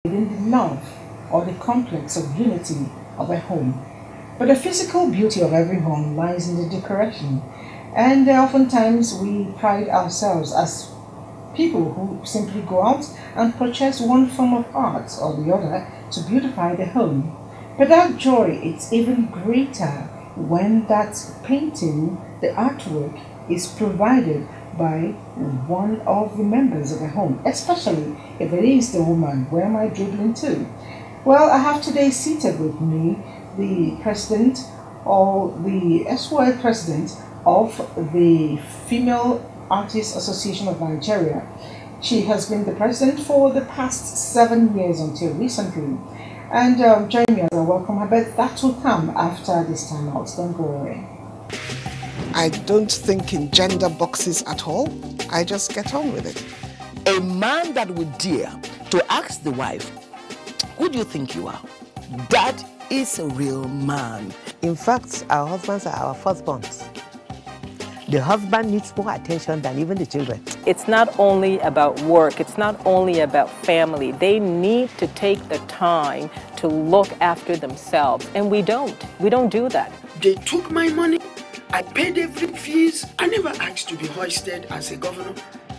within the love or the complex of unity of a home. But the physical beauty of every home lies in the decoration. And oftentimes we pride ourselves as people who simply go out and purchase one form of art or the other to beautify the home. But that joy is even greater when that painting, the artwork, is provided by one of the members of the home, especially if it is the woman. Where am I dribbling to? Well, I have today seated with me the president or the SY president of the Female Artists Association of Nigeria. She has been the president for the past 7 years until recently. And join me as I welcome her, but that will come after this time out. Don't go away. I don't think in gender boxes at all. I just get on with it. A man that would dare to ask the wife, who do you think you are? That is a real man. In fact, our husbands are our firstborns. The husband needs more attention than even the children. It's not only about work, it's not only about family. They need to take the time to look after themselves, and we don't. We don't do that. They took my money. I paid every fees. I never asked to be hoisted as a governor.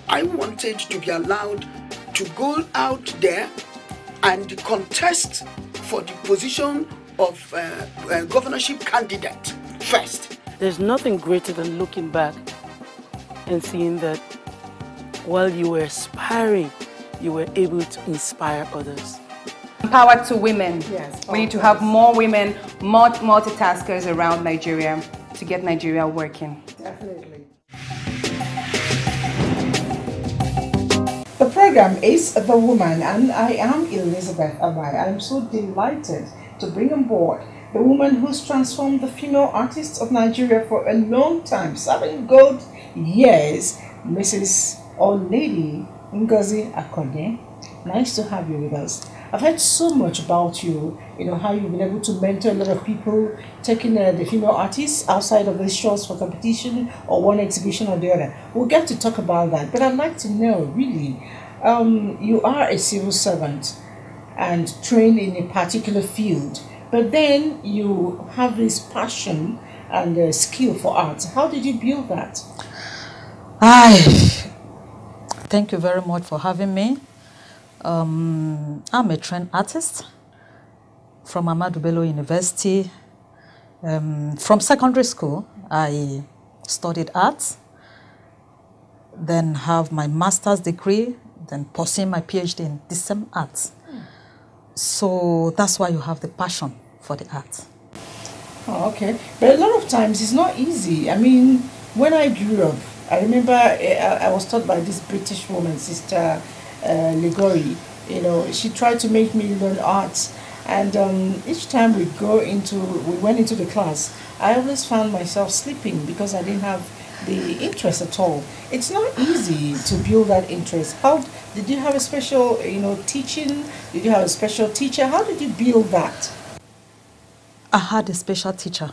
I wanted to be allowed to go out there and contest for the position of governorship candidate first. There's nothing greater than looking back and seeing that while you were aspiring, you were able to inspire others. Power to women. Yes. We need to have more women, more multitaskers around Nigeria to get Nigeria working. Definitely. The program is The Woman, and I am Elizabeth Abai. I'm so delighted to bring on board the woman who's transformed the female artists of Nigeria for a long time, 7 good years, Mrs. or Lady Ngozi Akande. Nice to have you with us. I've heard so much about you, how you've been able to mentor a lot of people, taking the female artists outside of the shows for competition or one exhibition or the other. We'll get to talk about that, but I'd like to know, really, you are a civil servant and trained in a particular field, but then you have this passion and skill for art. How did you build that? Thank you very much for having me. I'm a trained artist from Ahmadu Bello University. From secondary school, I studied art, then have my master's degree, then pursuing my PhD in the same art. So that's why you have the passion for the art. Oh, okay. But a lot of times it's not easy. I mean, when I grew up, I remember I was taught by this British woman, Sister Ligori. She tried to make me learn art, and each time we went into the class, I always found myself sleeping because I didn't have the interest at all. It's not easy to build that interest. How did you have a special, teaching? Did you have a special teacher? How did you build that? I had a special teacher.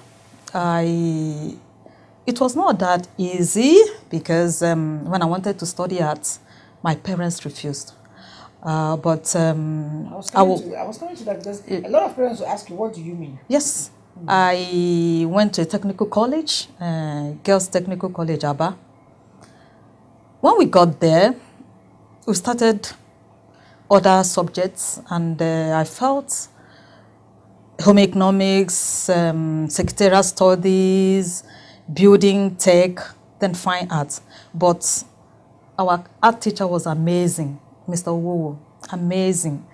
It was not that easy because when I wanted to study art, my parents refused. I was coming to that because a lot of parents will ask you, what do you mean? Yes. I went to a technical college, Girls Technical College, Aba. When we got there, we started other subjects, and I felt home economics, secretarial studies, building tech, then fine arts. But our art teacher was amazing, Mr. Owowo, amazing,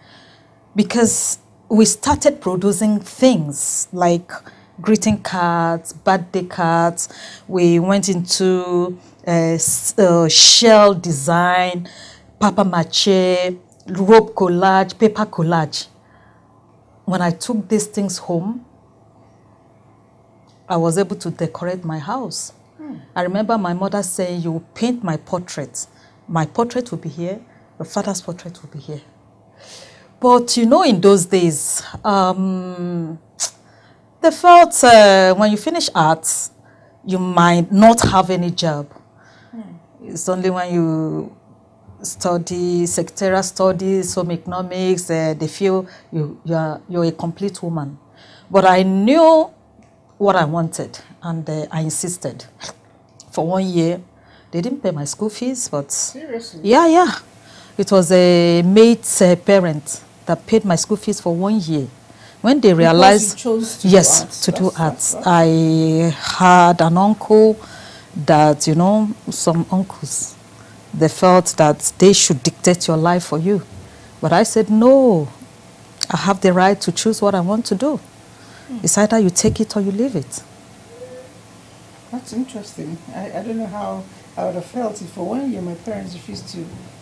because we started producing things like greeting cards, birthday cards. We went into shell design, papier-mâché, rope collage, paper collage. When I took these things home, I was able to decorate my house. I remember my mother saying, you paint my portrait. My portrait will be here, your father's portrait will be here. But in those days, they felt when you finish art, you might not have any job. It's only when you study secretarial studies, home economics. They feel you're a complete woman. But I knew what I wanted, and I insisted. For 1 year, they didn't pay my school fees, but seriously, yeah, it was a mate's parent that paid my school fees for 1 year. When they realized, yes, to do arts, I had an uncle that, you know, some uncles, they felt that they should dictate your life for you. But I said, no, I have the right to choose what I want to do. It's either you take it or you leave it. That's interesting. I don't know how I would have felt if for 1 year my parents refused to,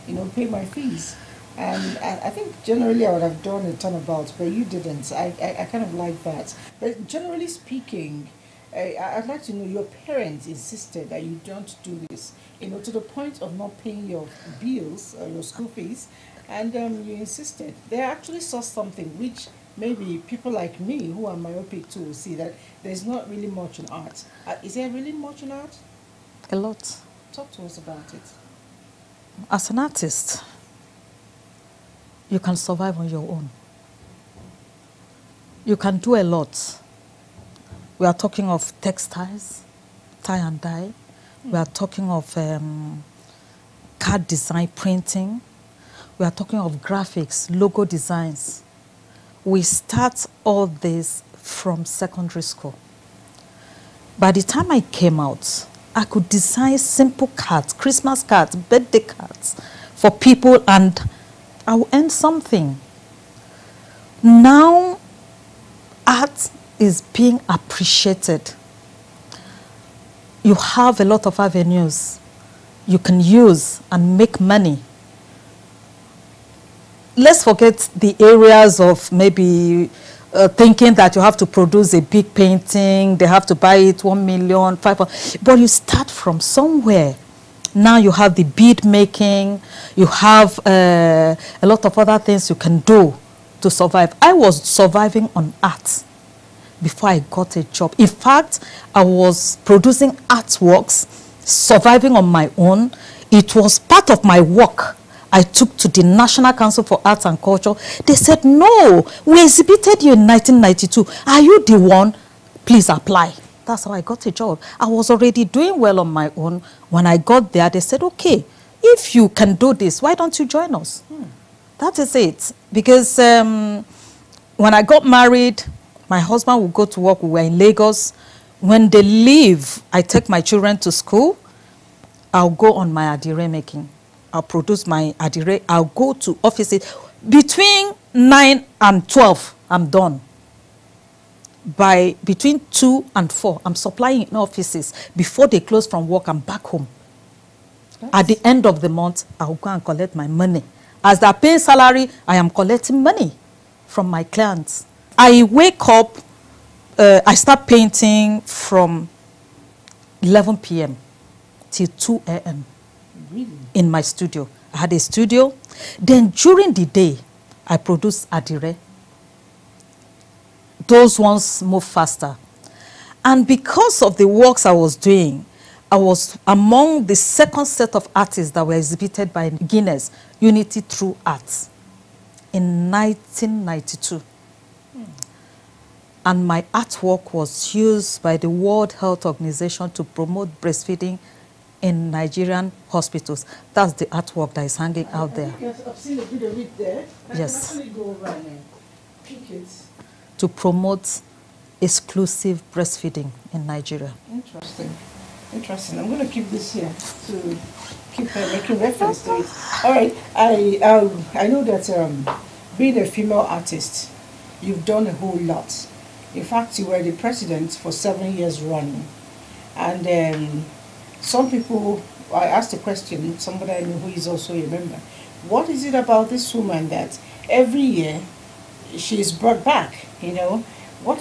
you know, pay my fees. And I think generally I would have done a turnabout, but you didn't. I kind of like that. But generally speaking, I'd like to know, your parents insisted that you don't do this, you know, to the point of not paying your bills or your school fees, and you insisted. They actually saw something which maybe people like me who are myopic too will see, that there's not really much in art. Is there really much in art? A lot. Talk to us about it. As an artist, you can survive on your own. You can do a lot. We are talking of textiles, tie and dye. We are talking of card design, printing. We are talking of graphics, logo designs. We start all this from secondary school. By the time I came out, I could design simple cards, Christmas cards, birthday cards for people, and I will earn something. Now, art is being appreciated. You have a lot of avenues you can use and make money. Let's forget the areas of maybe thinking that you have to produce a big painting, they have to buy it 1 million, 500, but you start from somewhere. Now you have the bead making, you have a lot of other things you can do to survive. I was surviving on art before I got a job. In fact, I was producing artworks, surviving on my own. It was part of my work I took to the National Council for Arts and Culture. They said, no, we exhibited you in 1992. Are you the one? Please apply. That's how I got a job. I was already doing well on my own. When I got there, they said, okay, if you can do this, why don't you join us? That is it. Because when I got married, my husband would go to work. We were in Lagos. When they leave, I take my children to school. I'll go on my adire making. I'll produce my adire. I'll go to offices. Between 9 and 12, I'm done. By between 2 and 4, I'm supplying in offices. Before they close from work, I'm back home. At the end of the month, I'll go and collect my money. As they're paying salary, I am collecting money from my clients. I wake up, I start painting from 11 p.m. till 2 a.m. Really? in my studio. I had a studio. Then during the day, I produce adire. Those ones move faster. And because of the works I was doing, I was among the second set of artists that were exhibited by Guinness, Unity Through Arts, in 1992. And my artwork was used by the World Health Organization to promote breastfeeding in Nigerian hospitals. That's the artwork that is hanging out there. I've seen a bit of it there. Yes. I can actually go over and pick it. To promote exclusive breastfeeding in Nigeria. Interesting. Interesting. I'm going to keep this here to keep making reference to it. All right. I know that being a female artist, you've done a whole lot. In fact, you were the president for 7 years running. And some people, I asked a question, somebody I know who is also a member. What is it about this woman that every year she is brought back, you know? What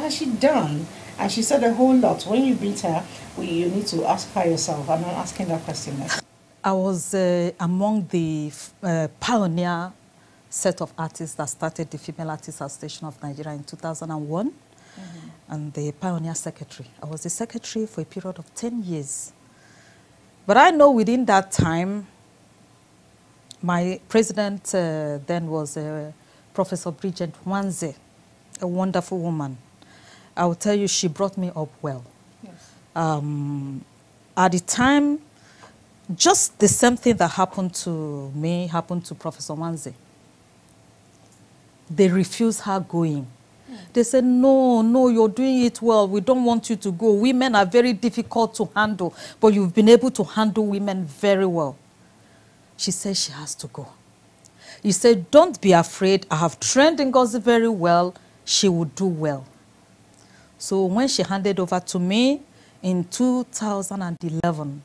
has she done? And she said a whole lot. When you beat her, you need to ask her yourself. I'm not asking that question now. I was among the pioneer set of artists that started the Female Artists Association of Nigeria in 2001. And the pioneer secretary. I was the secretary for a period of 10 years. But I know within that time, My president then was Professor Bridget Wanze, a wonderful woman. I will tell you, she brought me up well. Yes. At the time, just the same thing that happened to me happened to Professor Wanze. They refused her going. They said, no, no, you're doing it well. We don't want you to go. Women are very difficult to handle, but you've been able to handle women very well. She said she has to go. He said, don't be afraid. I have trained Ngozi very well. She will do well. So when she handed over to me in 2011,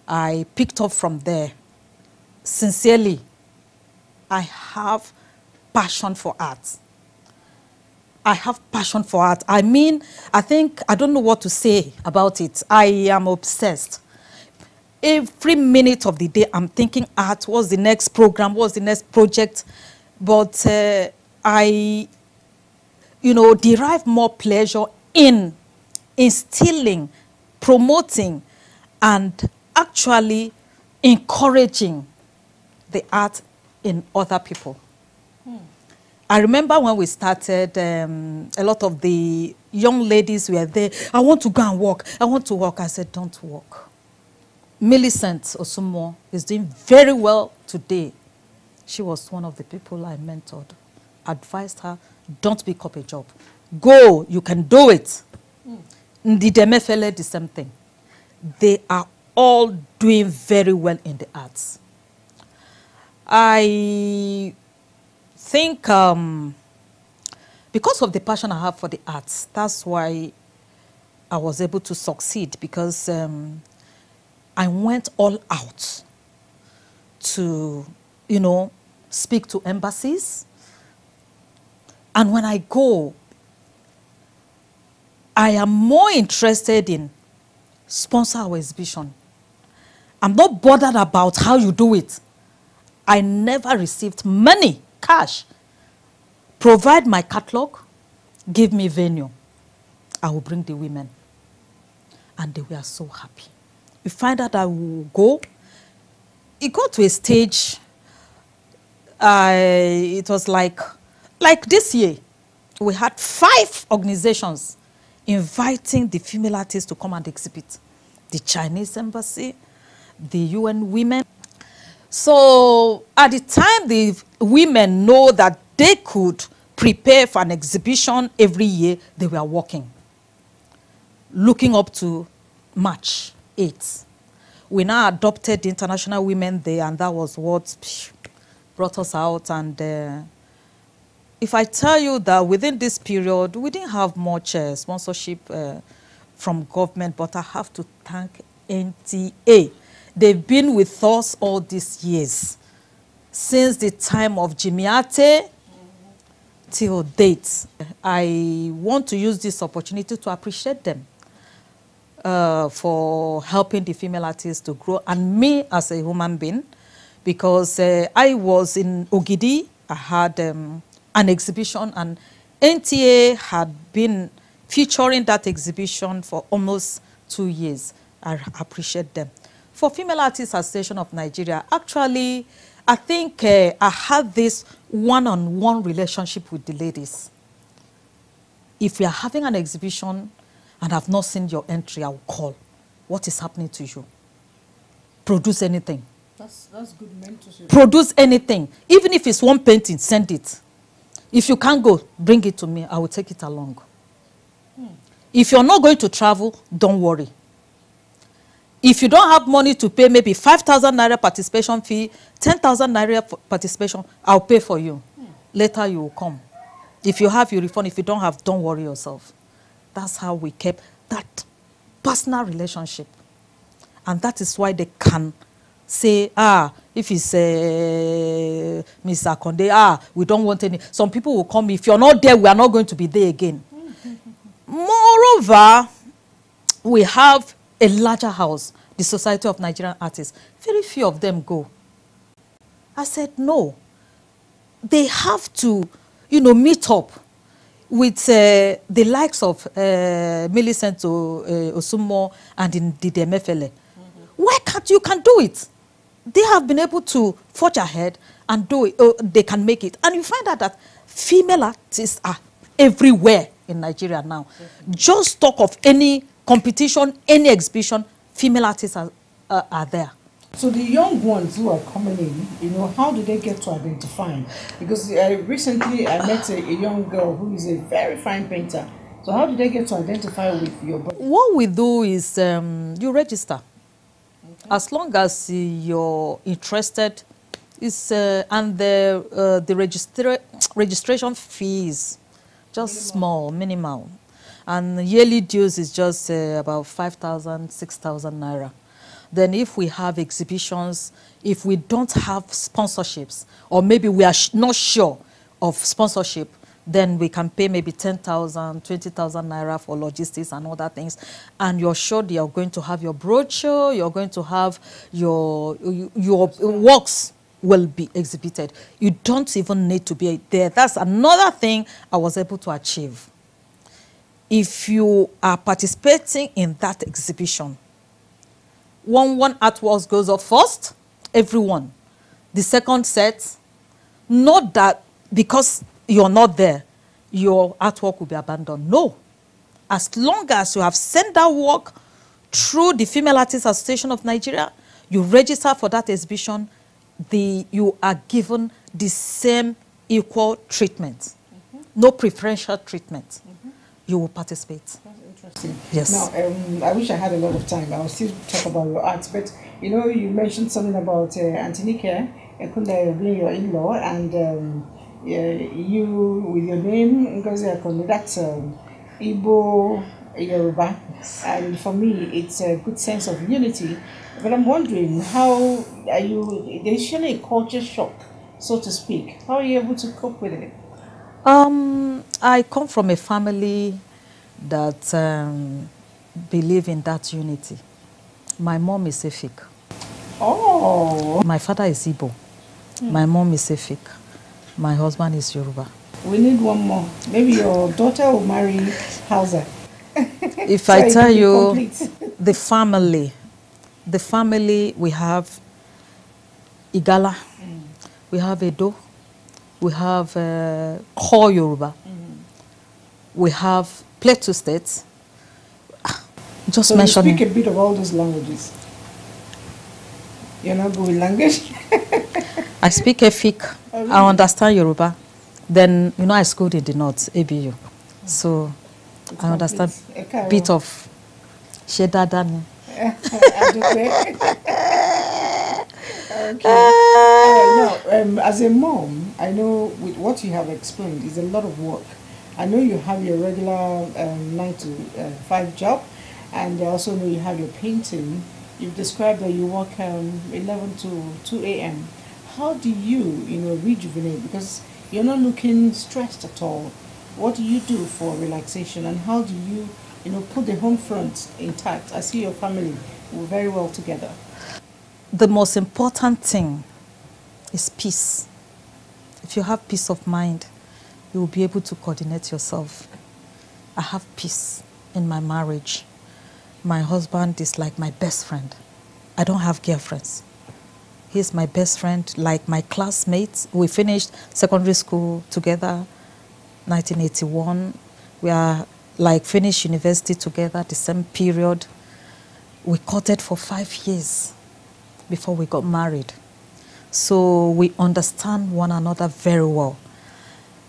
I picked up from there. Sincerely, I have passion for art. I have passion for art. I mean, I don't know what to say about it. I am obsessed. Every minute of the day, I'm thinking art. What's the next program? What's the next project? But I, derive more pleasure in instilling, promoting, and actually encouraging the art in other people. I remember when we started, a lot of the young ladies were there. I want to go and walk. I want to walk. I said, don't walk. Millicent Osumo is doing very well today. She was one of the people I mentored. Advised her, don't pick up a job. Go, you can do it. Ndi Demefele, the same thing. They are all doing very well in the arts. I think because of the passion I have for the arts, that's why I was able to succeed, because I went all out to, speak to embassies. And when I go, I am more interested in sponsor our exhibition. I'm not bothered about how you do it. I never received money, cash. Provide my catalog, give me venue. I will bring the women. And they were so happy. We find out I will go. It got to a stage, it was like this year, we had 5 organizations inviting the female artists to come and exhibit. The Chinese embassy, the UN women. So at the time the women know that they could prepare for an exhibition every year, they were working. Looking up to March 8th. We now adopted the International Women Day, and that was what brought us out. And if I tell you that within this period, we didn't have much sponsorship from government, but I have to thank NTA. They've been with us all these years, since the time of Jimmy Ate till date. I want to use this opportunity to appreciate them for helping the female artists to grow, and me as a human being, because I was in Ogidi. I had an exhibition, and NTA had been featuring that exhibition for almost 2 years. I appreciate them. For Female Artists Association of Nigeria, actually, I think I had this one-on-one relationship with the ladies. If we are having an exhibition and I've not seen your entry, I will call. What is happening to you? Produce anything. That's good mentorship. Produce anything. Even if it's one painting, send it. If you can't go, bring it to me. I will take it along. If you're not going to travel, don't worry. If you don't have money to pay, maybe 5,000 naira participation fee, 10,000 naira participation, I'll pay for you. Later you will come. If you have, you refund. If you don't have, don't worry yourself. That's how we kept that personal relationship. And that is why they can say, if it's Miss Akande, we don't want any. Some people will come, if you're not there, we are not going to be there again. Moreover, we have a larger house, the Society of Nigerian Artists. Very few of them go. I said, no. They have to, meet up with the likes of Millicent Osumo and Ndidi Emefele. Why can't you can do it? they have been able to forge ahead and do it. They can make it. And you find out that female artists are everywhere in Nigeria now. Just talk of any competition, any exhibition, female artists are there. So the young ones who are coming in, you know, how do they get to identify? Because recently I met a young girl who is a very fine painter. So how do they get to identify with your body? What we do is you register. Okay. As long as you're interested, and the registration fees just small, minimal. And yearly dues is just about 5,000, 6,000 naira. Then if we have exhibitions, if we don't have sponsorships, or maybe we are not sure of sponsorship, then we can pay maybe 10,000, 20,000 naira for logistics and other things. And you're sure that you're going to have your brochure, you're going to have your works will be exhibited. You don't even need to be there. That's another thing I was able to achieve. If you are participating in that exhibition, one artwork goes up first, everyone. The second set, not that because you're not there, your artwork will be abandoned. No. As long as you have sent that work through the Female Artists Association of Nigeria, you register for that exhibition, you are given the same equal treatment. No preferential treatment. You will participate. That's interesting. Yes. Now, I wish I had a lot of time. I will still talk about your art, but you know, you mentioned something about Antinike, Akande being your in-law, and you with your name, Ngozi Akande, that's Igbo, Yoruba, and for me, it's a good sense of unity. But I'm wondering, how are you? There's surely a culture shock, so to speak. How are you able to cope with it? I come from a family that believe in that unity. My mom is Efik. Oh. My father is Igbo. My mom is Efik. My husband is Yoruba. We need one more. Maybe your daughter will marry Hausa. If so I tell you, the family, we have Igala, we have Edo, we have Core Yoruba, we have Plateau State. Just so mention. You speak a bit of all those languages. You're not good with language? I speak Efik. Oh, really? I understand Yoruba. Then, you know, I schooled in the north, ABU. So, it's I understand a bit of Shedadani. Okay. As a mom, I know with what you have explained is a lot of work. I know you have your regular 9 to 5 job, and I also know you have your painting. You've described that you work 11 to 2 a.m. How do you, rejuvenate? Because you're not looking stressed at all. What do you do for relaxation, and how do you, put the home front intact? I see your family very well together. The most important thing is peace. If you have peace of mind, you will be able to coordinate yourself. I have peace in my marriage. My husband is like my best friend. I don't have girlfriends. He's my best friend, like my classmates. We finished secondary school together, 1981. We are like finished university together, the same period. We courted for 5 years before we got married. So we understand one another very well.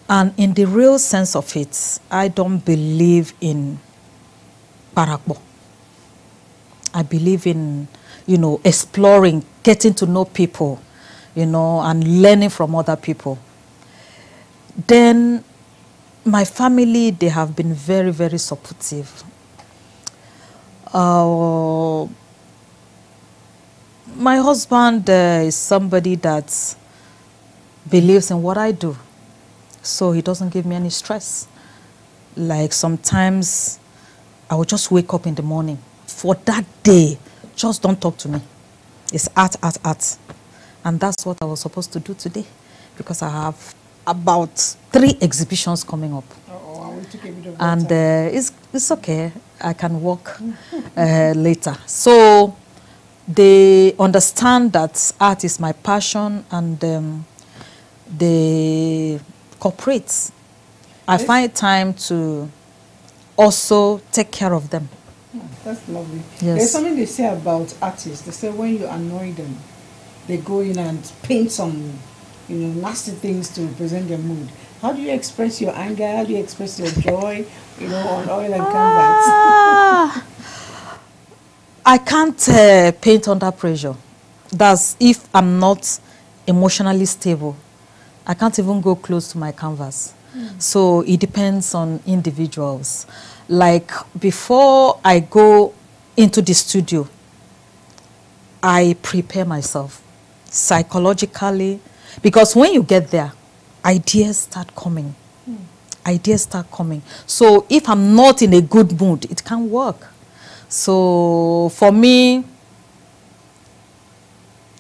And in the real sense of it, I don't believe in parakbo. I believe in, exploring, getting to know people, and learning from other people. Then my family, they have been very, very supportive. My husband is somebody that believes in what I do, so he doesn't give me any stress. Like sometimes I will just wake up in the morning. For that day, just don't talk to me. It's art, art, art. And that's what I was supposed to do today, because I have about 3 exhibitions coming up. And it's okay. I can walk later. So they understand that art is my passion, and they cooperate. I find time to also take care of them. That's lovely. Yes. There's something they say about artists. They say when you annoy them, they go in and paint some, nasty things to represent their mood. How do you express your anger? How do you express your joy, on oil and canvas? I can't paint under pressure. That's if I'm not emotionally stable. I can't even go close to my canvas. So it depends on individuals. Like before I go into the studio, I prepare myself psychologically, because when you get there, ideas start coming. Ideas start coming. So if I'm not in a good mood, it can't work. So for me,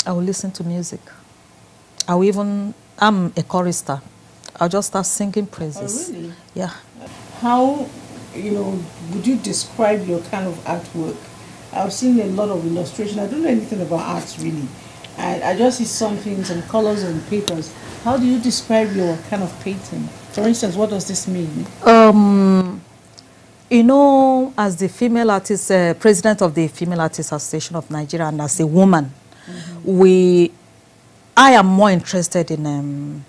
I will listen to music. I'm a chorister. I'll just start singing praises. Oh, really? Yeah. How, would you describe your kind of artwork? I've seen a lot of illustration. I don't know anything about art really. I just see something, some colors on papers. How do you describe your kind of painting? For instance, what does this mean? As the female artist, president of the Female Artists Association of Nigeria, and as a woman, I am more interested in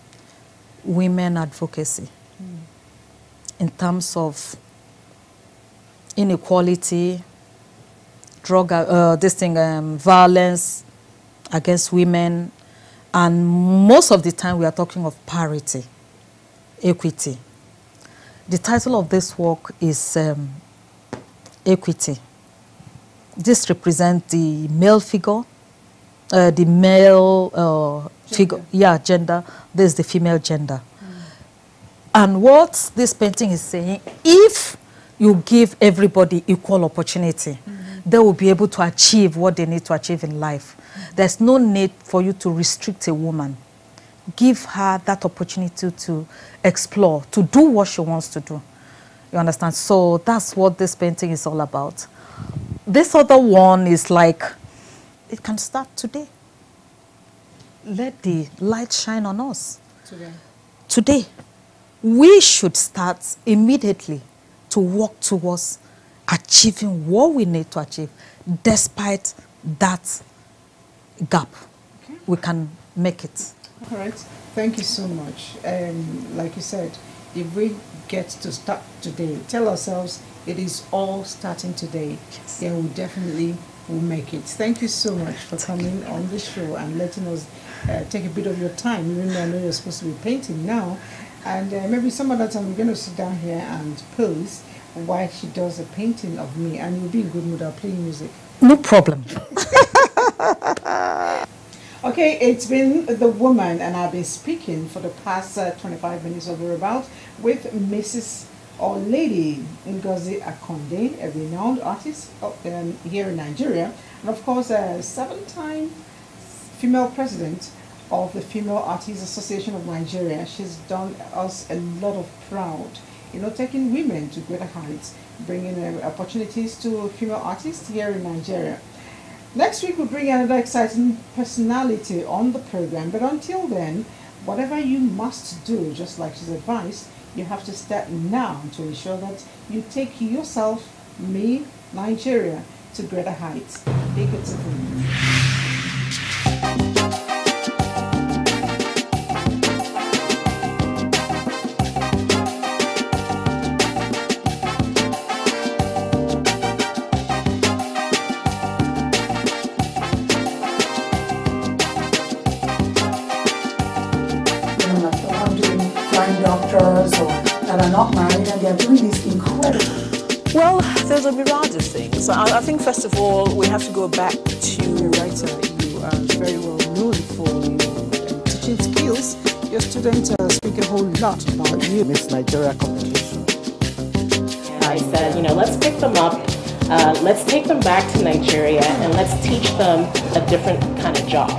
women advocacy in terms of inequality, violence against women, and most of the time we are talking of parity, equity. The title of this work is Equity. This represents the male figure, the male figure, gender. This is the female gender. And what this painting is saying, if you give everybody equal opportunity, they will be able to achieve what they need to achieve in life. There's no need for you to restrict a woman. Give her that opportunity to explore, to do what she wants to do. You understand? So that's what this painting is all about. This other one is like, it can start today. Let the light shine on us. Today. We should start immediately to work towards achieving what we need to achieve. Despite that gap, we can make it. All right. Thank you so much. Like you said, if we get to start today, tell ourselves it is all starting today, then we definitely will make it. Thank you so much for coming on the show and letting us take a bit of your time, even though I know you're supposed to be painting now. And maybe some other time we're going to sit down here and pose while she does a painting of me, and you'll be in good mood. I'll play music. No problem. Okay, it's been The Woman, and I've been speaking for the past 25 minutes or thereabout with Mrs. or Lady Ngozi Akande, a renowned artist here in Nigeria, and of course a 7-time female president of the Female Artists Association of Nigeria. She's done us a lot of proud, taking women to greater heights, bringing opportunities to female artists here in Nigeria. Next week we'll bring another exciting personality on the program, but until then, whatever you must do, just like she's advised, you have to start now to ensure that you take yourself, me, Nigeria, to greater heights. Take it to them. Doctors or that are not married and they're doing these incredible. Well, there's a myriad of things. I think first of all we have to go back to the writer. You are very well known for your teaching skills. Your students speak a whole lot about you. Miss Nigeria competition. And I said, let's pick them up, let's take them back to Nigeria and let's teach them a different kind of job.